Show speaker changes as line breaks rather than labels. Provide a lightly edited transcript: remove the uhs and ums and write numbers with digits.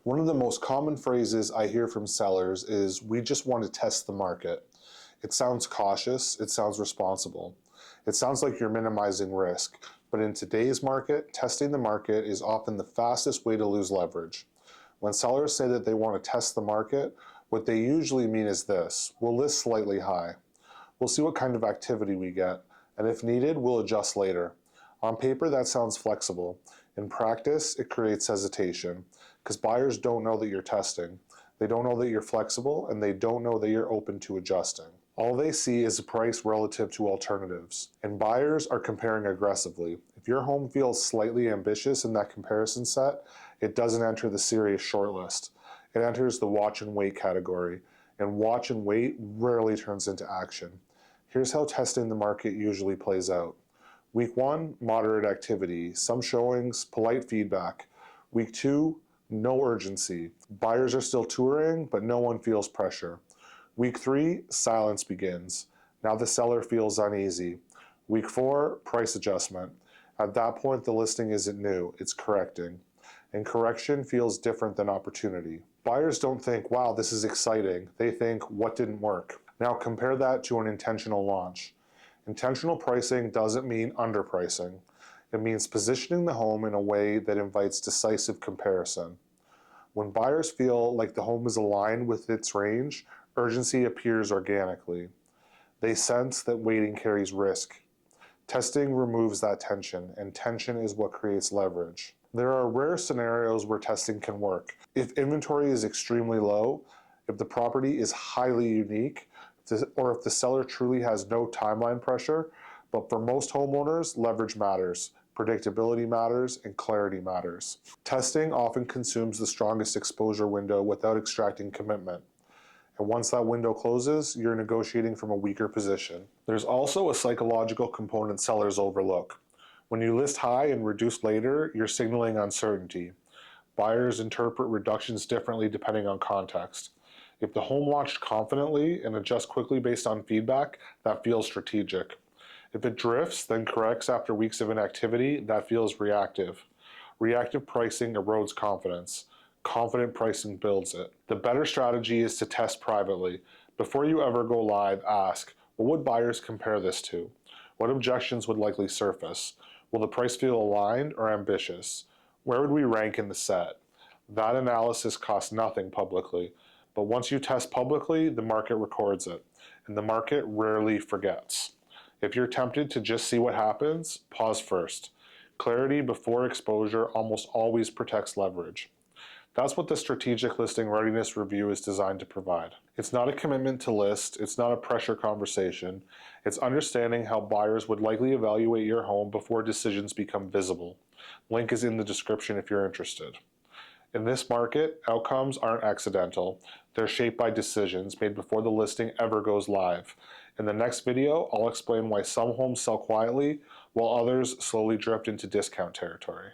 One of the most common phrases I hear from sellers is, "We just want to test the market." It sounds cautious, it sounds responsible. It sounds like you're minimizing risk, but in today's market, testing the market is often the fastest way to lose leverage. When sellers say that they want to test the market, what they usually mean is this: we'll list slightly high. We'll see what kind of activity we get, and if needed, we'll adjust later. On paper, that sounds flexible. In practice, it creates hesitation, because buyers don't know that you're testing. They don't know that you're flexible, and they don't know that you're open to adjusting. All they see is a price relative to alternatives, and buyers are comparing aggressively. If your home feels slightly ambitious in that comparison set, it doesn't enter the serious shortlist. It enters the watch and wait category, and watch and wait rarely turns into action. Here's how testing the market usually plays out. Week 1, moderate activity, some showings, polite feedback. Week 2, no urgency. Buyers are still touring, but no one feels pressure. Week 3, silence begins. Now the seller feels uneasy. Week 4, price adjustment. At that point, the listing isn't new, it's correcting. And correction feels different than opportunity. Buyers don't think, "Wow, this is exciting." They think, "What didn't work?" Now compare that to an intentional launch. Intentional pricing doesn't mean underpricing. It means positioning the home in a way that invites decisive comparison. When buyers feel like the home is aligned with its range, urgency appears organically. They sense that waiting carries risk. Testing removes that tension, and tension is what creates leverage. There are rare scenarios where testing can work. If inventory is extremely low, if the property is highly unique, or if the seller truly has no timeline pressure, but for most homeowners, leverage matters, predictability matters, and clarity matters. Testing often consumes the strongest exposure window without extracting commitment. And once that window closes, you're negotiating from a weaker position. There's also a psychological component sellers overlook. When you list high and reduce later, you're signaling uncertainty. Buyers interpret reductions differently depending on context. If the home launched confidently and adjusts quickly based on feedback, that feels strategic. If it drifts, then corrects after weeks of inactivity, that feels reactive. Reactive pricing erodes confidence. Confident pricing builds it. The better strategy is to test privately. Before you ever go live, ask, what would buyers compare this to? What objections would likely surface? Will the price feel aligned or ambitious? Where would we rank in the set? That analysis costs nothing publicly. But once you test publicly, the market records it, and the market rarely forgets. If you're tempted to just see what happens, pause first. Clarity before exposure almost always protects leverage. That's what the Strategic Listing Readiness Review is designed to provide. It's not a commitment to list, it's not a pressure conversation, it's understanding how buyers would likely evaluate your home before decisions become visible. Link is in the description if you're interested. In this market, outcomes aren't accidental. They're shaped by decisions made before the listing ever goes live. In the next video, I'll explain why some homes sell quietly while others slowly drift into discount territory.